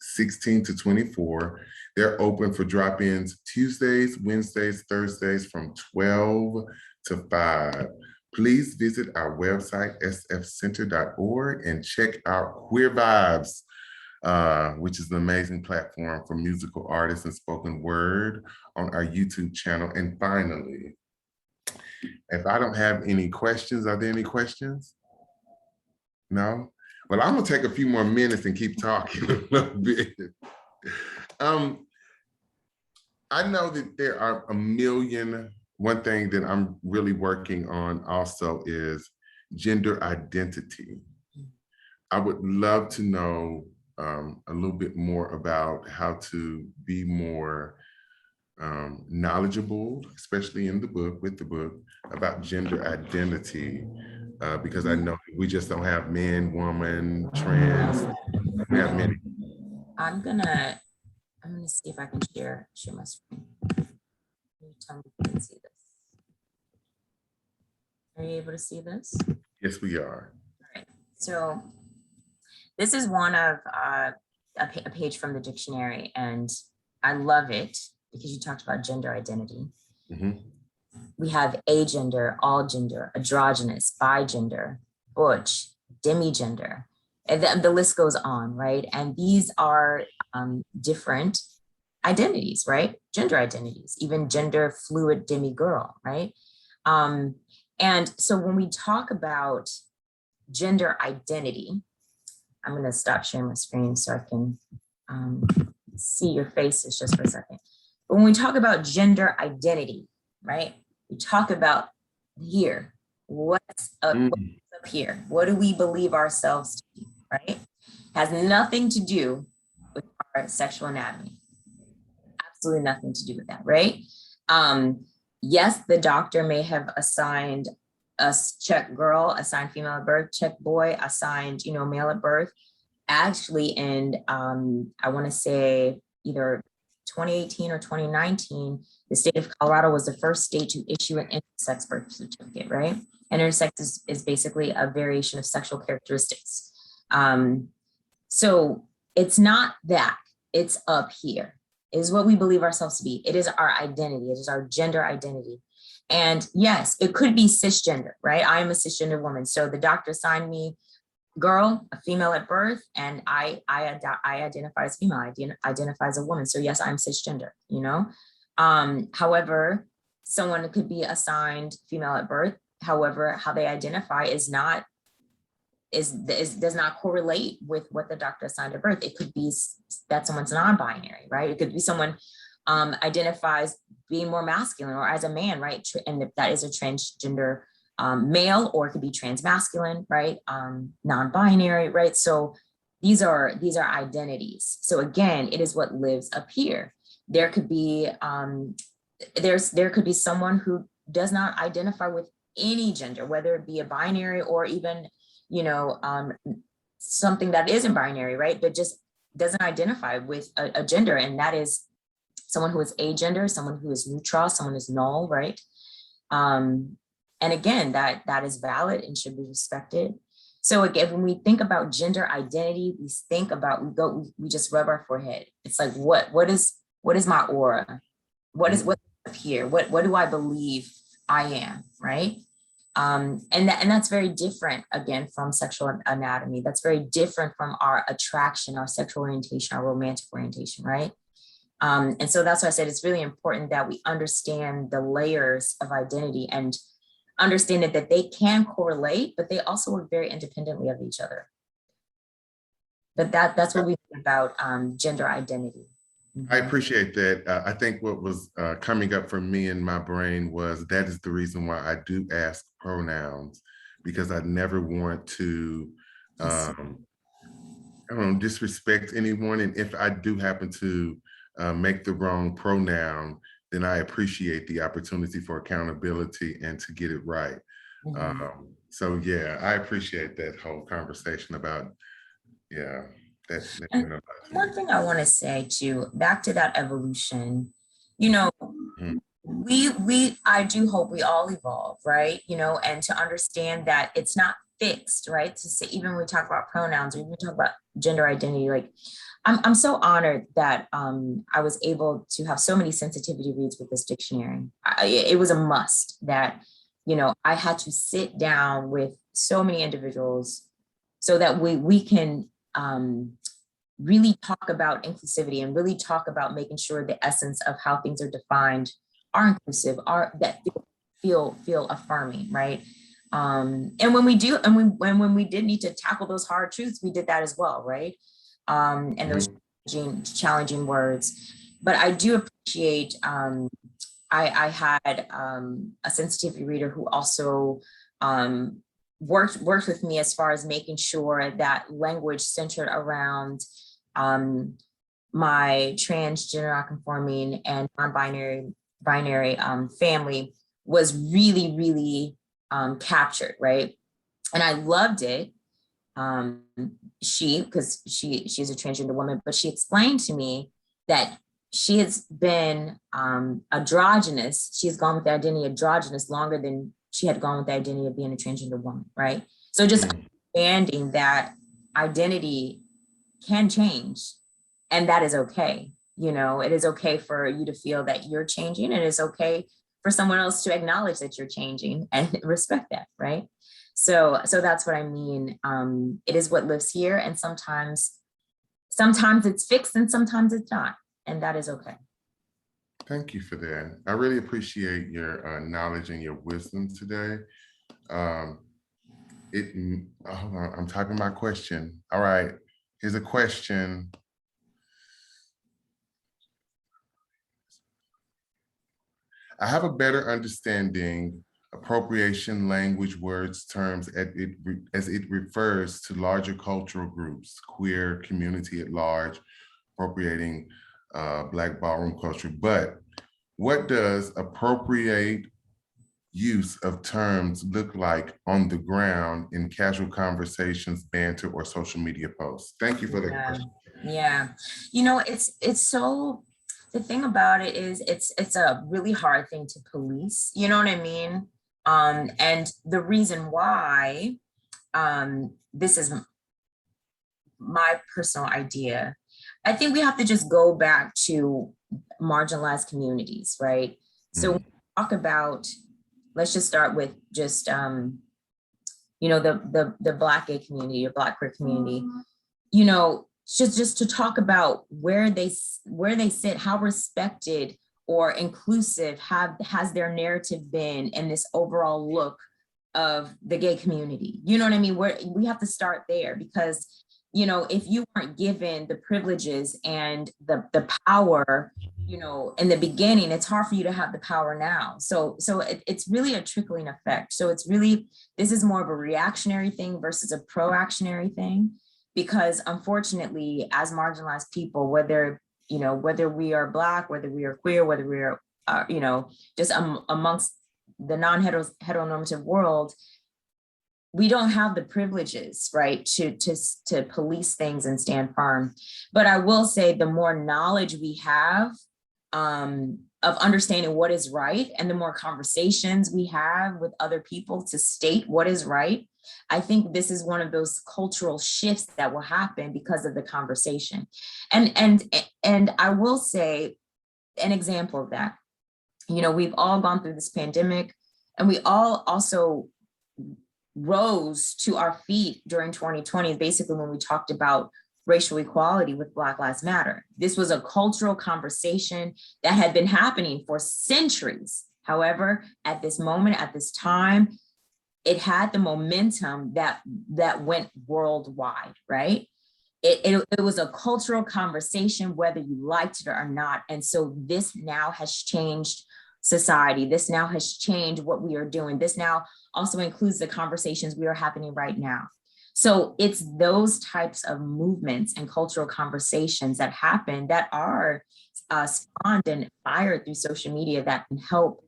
16 to 24. They're open for drop-ins Tuesdays, Wednesdays, Thursdays from 12 to 5. Please visit our website, sfcenter.org, and check out Queer Vibes, which is an amazing platform for musical artists and spoken word on our YouTube channel. And finally, if I don't have any questions, are there any questions? No? Well, I'm gonna take a few more minutes and keep talking a little bit. I know that there are a million. One thing that I'm really working on also is gender identity. I would love to know a little bit more about how to be more knowledgeable, especially in the book, with the book, about gender identity, because I know we just don't have men, woman, trans, we have many. I'm gonna see if I can share my screen. Can you tell me if you can see this? Are you able to see this? Yes, we are. All right. So this is one of a page from the dictionary, and I love it because you talked about gender identity. Mm-hmm. We have agender, all gender, androgynous, bigender, butch, demigender, and the list goes on, right? And these are different identities, right? Gender identities, even gender fluid demigirl, right? And so when we talk about gender identity, I'm going to stop sharing my screen so I can see your faces just for a second. But when we talk about gender identity, right? We talk about here, what's up here? What do we believe ourselves to be, right? Has nothing to do with our sexual anatomy. Absolutely nothing to do with that, right? Yes, the doctor may have assigned us check girl, assigned female at birth, check boy, assigned, male at birth. Actually, in I want to say either 2018 or 2019, the state of Colorado was the first state to issue an intersex birth certificate, right? And intersex is basically a variation of sexual characteristics. So it's not that, it's up here. It is what we believe ourselves to be. It is our identity. It is our gender identity. And yes, it could be cisgender, right? I am a cisgender woman. So the doctor assigned me girl, a female at birth, and I identify as female, I identify as a woman. So yes, I'm cisgender, However, someone could be assigned female at birth. However, how they identify does not correlate with what the doctor assigned at birth. It could be that someone's non-binary, right? It could be someone identifies being more masculine or as a man, right? And that is a transgender male, or it could be transmasculine, right? Non-binary, right? So these are identities. So again, it is what lives up here. There could be there could be someone who does not identify with any gender, whether it be a binary or even something that isn't binary, right? But just doesn't identify with a gender, and that is someone who is agender, someone who is neutral, someone who is null, right? And again, that is valid and should be respected. So again, when we think about gender identity, we think about, we just rub our forehead. It's like, what is my aura? What here? What do I believe I am, right? And that's very different, again, from sexual anatomy. That's very different from our attraction, our sexual orientation, our romantic orientation, right? And so that's why I said it's really important that we understand the layers of identity and understand that they can correlate, but they also work very independently of each other. But that's what we think about gender identity. I appreciate that. I think what was coming up for me in my brain was that is the reason why I do ask pronouns, because I never want to, I don't know, disrespect anyone. And if I do happen to make the wrong pronoun, then I appreciate the opportunity for accountability and to get it right. So yeah, I appreciate that whole conversation about, yeah. One thing I want to say too, back to that evolution, you know, I do hope we all evolve, right? You know, and to understand that it's not fixed, right? To say, even when we talk about pronouns or even talk about gender identity, like I'm so honored that I was able to have so many sensitivity reads with this dictionary. It was a must that, you know, I had to sit down with so many individuals so that we can really talk about inclusivity and really talk about making sure the essence of how things are defined are inclusive, are that feel affirming, right? And when we do, and when we did need to tackle those hard truths, we did that as well, right? And those challenging words. But I do appreciate, I had a sensitivity reader who also worked with me as far as making sure that language centered around my transgender, non-conforming, and non-binary family was really captured, right? And I loved it. Because she's a transgender woman, but she explained to me that she has been androgynous. She has gone with the identity androgynous longer than she had gone with the identity of being a transgender woman, right? So just understanding that identity can change, and that is okay. You know, it is okay for you to feel that you're changing, and it's okay for someone else to acknowledge that you're changing and respect that, right? So that's what I mean. It is what lives here, and sometimes it's fixed and sometimes it's not, and that is okay. Thank you for that. I really appreciate your knowledge and your wisdom today. Hold on, I'm typing my question. All right, here's a question. I have a better understanding appropriation language, words, terms as it refers to larger cultural groups, queer community at large, appropriating Black ballroom culture. But what does appropriate use of terms look like on the ground in casual conversations, banter, or social media posts? Thank you for that question. Yeah, you know, it's so, the thing about it is it's a really hard thing to police, you know what I mean? And the reason why, this is my personal idea, I think we have to just go back to marginalized communities, right? So when we talk about, let's just start with just, you know, the Black gay community or Black queer community, you know, just to talk about where they sit, how respected or inclusive has their narrative been in this overall look of the gay community. You know what I mean? We have to start there, because, you know, if you weren't given the privileges and the power, you know, in the beginning, it's hard for you to have the power now. So it's really a trickling effect. So it's really, this is more of a reactionary thing versus a pro-actionary thing, because unfortunately, as marginalized people, whether we are Black, whether we are queer, whether we are, you know, just amongst the non-heteronormative world, we don't have the privileges, right, to police things and stand firm. But I will say, the more knowledge we have of understanding what is right, and the more conversations we have with other people to state what is right, I think this is one of those cultural shifts that will happen because of the conversation. And I will say an example of that. You know, we've all gone through this pandemic, and we all also rose to our feet during 2020, basically when we talked about racial equality with Black Lives Matter. This was a cultural conversation that had been happening for centuries. However, at this moment, at this time, it had the momentum that went worldwide, right? It was a cultural conversation, whether you liked it or not. And so this now has changed society. This now has changed what we are doing. This now also includes the conversations we are happening right now. So it's those types of movements and cultural conversations that happen that are spawned and fired through social media that can help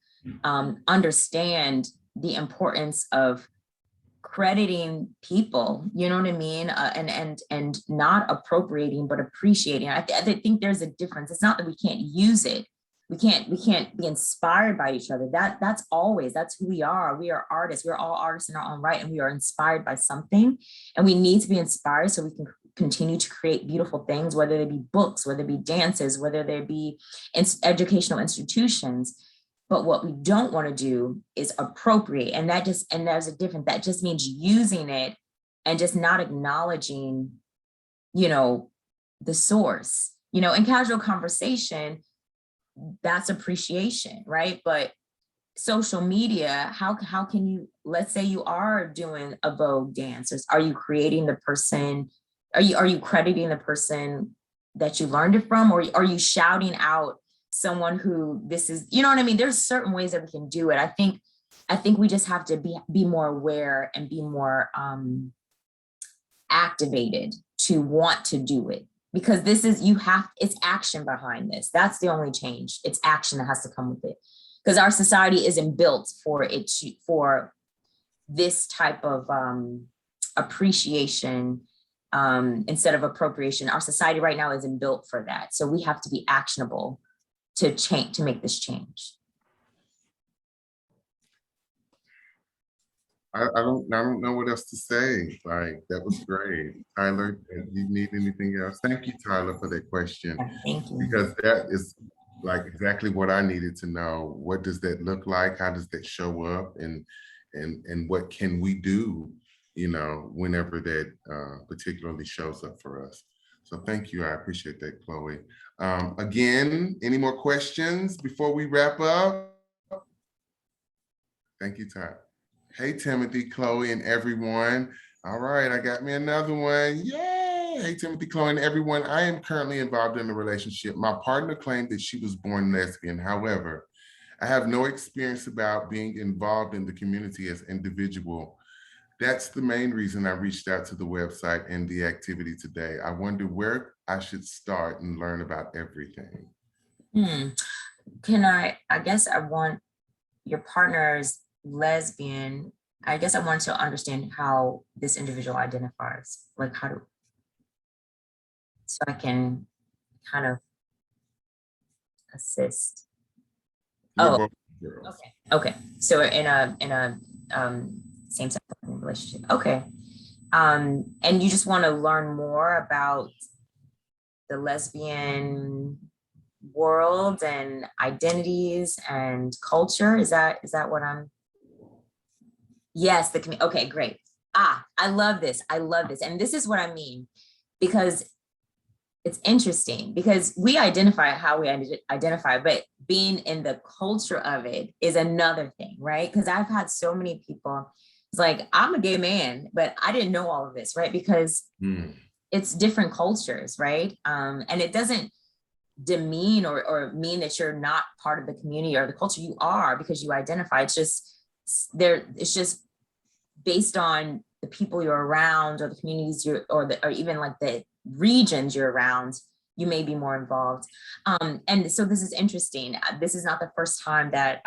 understand the importance of crediting people, you know what I mean? And not appropriating, but appreciating. I think there's a difference. It's not that we can't use it. We can't be inspired by each other. That's who we are. We are artists. We're all artists in our own right, and we are inspired by something. And we need to be inspired so we can continue to create beautiful things, whether they be books, whether they be dances, whether they be educational institutions. But what we don't want to do is appropriate. And there's a difference. That just means using it and just not acknowledging, you know, the source. You know, in casual conversation, that's appreciation, right? But social media, how can you, let's say you are doing a Vogue dance, are you creating the person, are you crediting the person that you learned it from, or are you shouting out someone who this is, you know what I mean? There's certain ways that we can do it. I think we just have to be more aware and be more activated to want to do it. Because this is, it's action behind this. That's the only change. It's action that has to come with it. Because our society isn't built for this type of appreciation instead of appropriation. Our society right now isn't built for that. So we have to be actionable to make this change. I don't know what else to say. Like, that was great. Tyler, do you need anything else? Thank you, Tyler, for that question. Thank you. Because that is like exactly what I needed to know. What does that look like? How does that show up? And what can we do, you know, whenever that particularly shows up for us? So thank you. I appreciate that, Chloe. Again, any more questions before we wrap up? Thank you, Ty. Hey, Timothy, Chloe, and everyone. All right, I got me another one. Yay! Hey, Timothy, Chloe, and everyone. I am currently involved in a relationship. My partner claimed that she was born lesbian. However, I have no experience about being involved in the community as an individual. That's the main reason I reached out to the website and the activity today. I wonder where I should start and learn about everything. I guess I want your partner's lesbian. I guess I want to understand how this individual identifies, like so I can kind of assist. Oh, okay. So in a same-sex relationship. Okay. And you just want to learn more about the lesbian world and identities and culture. Is that what I'm? Yes, okay, great. I love this. And this is what I mean, because it's interesting, because we identify how we identify, but being in the culture of it is another thing, right? Because I've had so many people, it's like, I'm a gay man, but I didn't know all of this, right? Because it's different cultures, right? And it doesn't demean or mean that you're not part of the community or the culture. You are, because you identify. It's just based on the people you're around, or the communities or even like the regions you're around, you may be more involved. And so this is interesting. This is not the first time that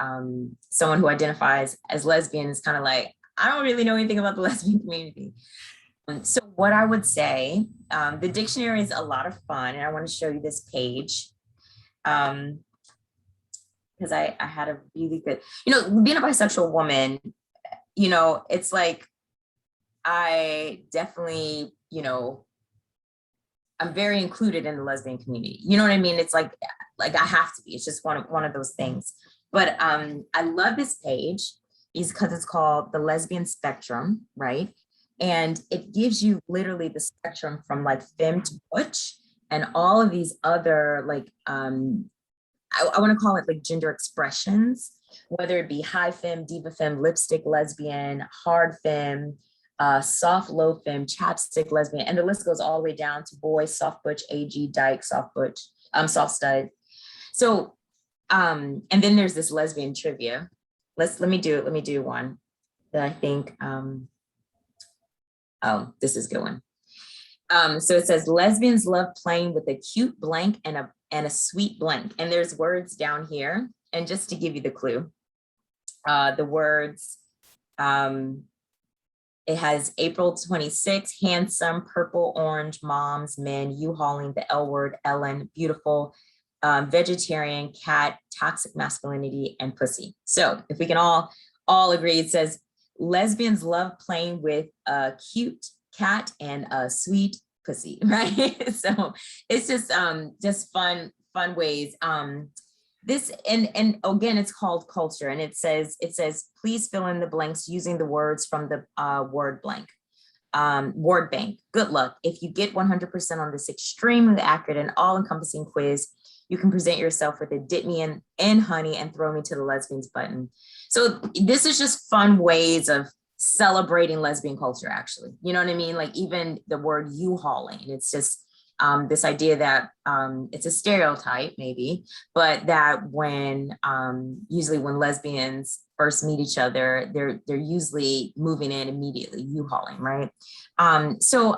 someone who identifies as lesbian is kind of like, I don't really know anything about the lesbian community. So what I would say, the dictionary is a lot of fun, and I want to show you this page. Because I had a really good, being a bisexual woman, it's like, I definitely, I'm very included in the lesbian community. You know what I mean? It's like I have to be. It's just one of those things. But I love this page because it's called the Lesbian Spectrum, right? And it gives you literally the spectrum from like femme to butch and all of these other like, I want to call it like gender expressions, whether it be high femme, diva femme, lipstick lesbian, hard femme, soft low femme, chapstick lesbian, and the list goes all the way down to boy, soft butch, AG, dyke, soft butch, soft stud. So, and then there's this lesbian trivia. Let me do one that I think, oh, this is a good one. So it says lesbians love playing with a cute blank and a sweet blank. And there's words down here. And just to give you the clue, the words, it has April 26, handsome, purple, orange, moms, men, U-hauling, the L word, Ellen, beautiful, vegetarian, cat, toxic masculinity, and pussy. So if we can all agree, it says lesbians love playing with a cute cat and a sweet pussy, right? So it's just fun ways. This and again, it's called culture, and it says please fill in the blanks using the words from the word blank. Word bank. Good luck. If you get 100% on this extremely accurate and all-encompassing quiz, you can present yourself with a dip me and honey and throw me to the lesbians button. So this is just fun ways of celebrating lesbian culture, actually. You know what I mean? Like even the word U-hauling, it's just this idea that it's a stereotype maybe, but that when usually when lesbians first meet each other, they're usually moving in immediately, U-hauling, right? So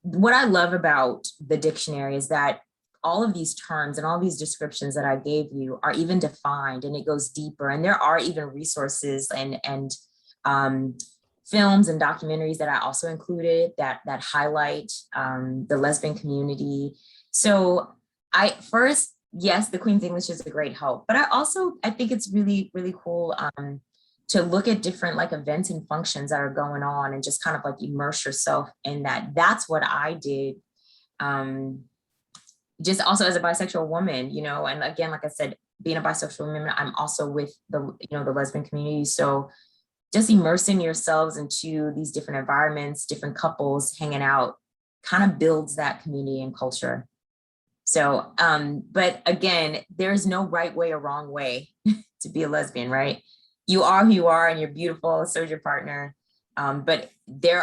what I love about the dictionary is that all of these terms and all these descriptions that I gave you are even defined, and it goes deeper. And there are even resources and films and documentaries that I also included that highlight the lesbian community. So yes, the Queen's English is a great help, but I think it's really, really cool to look at different like events and functions that are going on and just kind of like immerse yourself in that. That's what I did. Just also as a bisexual woman, you know, and again, like I said, being a bisexual woman, I'm also with the lesbian community. So just immersing yourselves into these different environments, different couples hanging out, kind of builds that community and culture. So, but again, there's no right way or wrong way to be a lesbian, right? You are who you are and you're beautiful, so is your partner. But there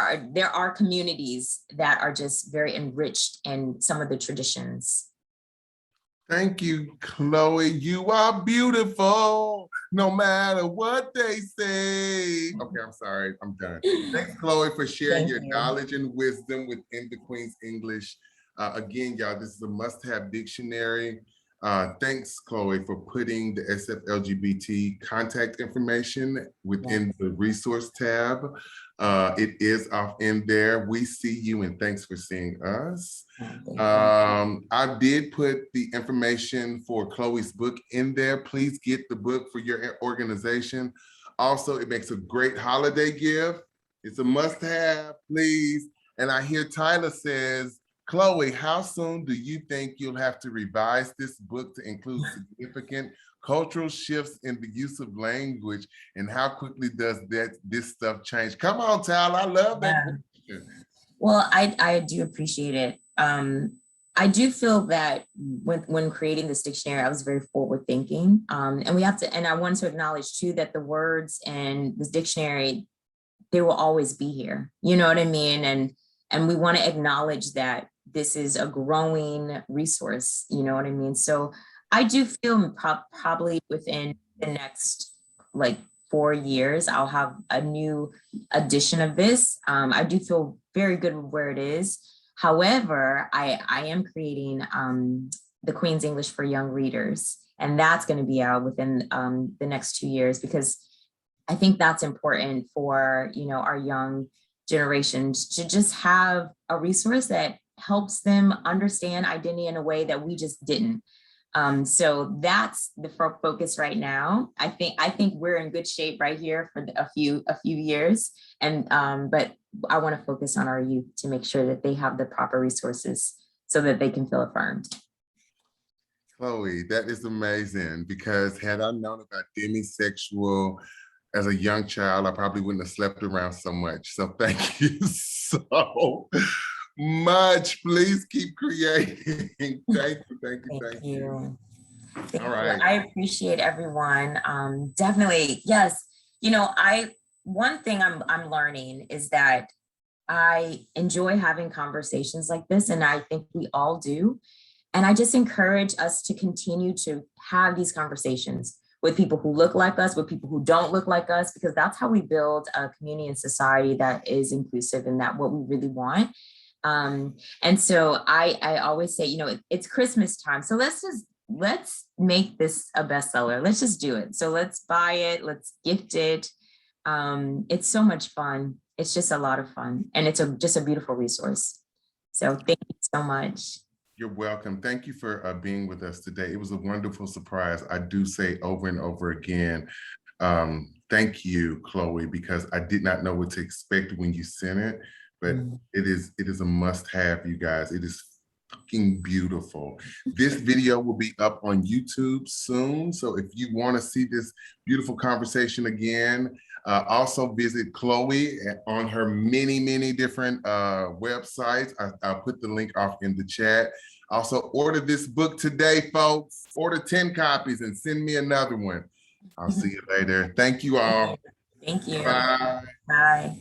are communities that are just very enriched in some of the traditions. Thank you, Chloe. You are beautiful, no matter what they say. Okay, I'm sorry, I'm done. Thanks, Chloe, for sharing your knowledge and wisdom within the Queen's English. Again, y'all, this is a must-have dictionary. Thanks, Chloe, for putting the SF-LGBT contact information within the resource tab. It is off in there. We see you and thanks for seeing us. I did put the information for Chloe's book in there. Please get the book for your organization. Also, it makes a great holiday gift. It's a must-have, please. And I hear Tyler says, Chloe, how soon do you think you'll have to revise this book to include significant cultural shifts in the use of language, and how quickly does this stuff change? Come on, Tyler, I love that. Yeah. Well, I do appreciate it. I do feel that when creating this dictionary, I was very forward thinking. And I want to acknowledge too that the words in this dictionary, they will always be here. You know what I mean? And we want to acknowledge that this is a growing resource, you know what I mean? So I do feel probably within the next like 4 years, I'll have a new edition of this. I do feel very good with where it is. However, I am creating the Queen's English for young readers, and that's going to be out within the next 2 years, because I think that's important for, our young generations to just have a resource that helps them understand identity in a way that we just didn't. So that's the focus right now. I think we're in good shape right here for a few years, and but I want to focus on our youth to make sure that they have the proper resources so that they can feel affirmed. Chloe, that is amazing, because had I known about demisexual as a young child, I probably wouldn't have slept around so much. So thank you so much. Please keep creating. Thank you, thank you, Thank thank you. you. Thank All you. right. I appreciate everyone. Definitely, yes. You know, one thing I'm learning is that I enjoy having conversations like this, and I think we all do. And I just encourage us to continue to have these conversations with people who look like us, with people who don't look like us, because that's how we build a community and society that is inclusive and that what we really want. And so I always say, you know, it's Christmas time. So let's make this a bestseller. Let's just do it. So let's buy it. Let's gift it. It's so much fun. It's just a lot of fun. And it's just a beautiful resource. So thank you so much. You're welcome. Thank you for being with us today. It was a wonderful surprise. I do say over and over again, thank you, Chloe, because I did not know what to expect when you sent it, but it is a must-have, you guys. It is fucking beautiful. This video will be up on YouTube soon. So if you want to see this beautiful conversation again, also visit Chloe on her many different websites. I'll put the link off in the chat. Also, order this book today, folks. Order 10 copies and send me another one. I'll see you later. Thank you all. Thank you. Bye. Bye.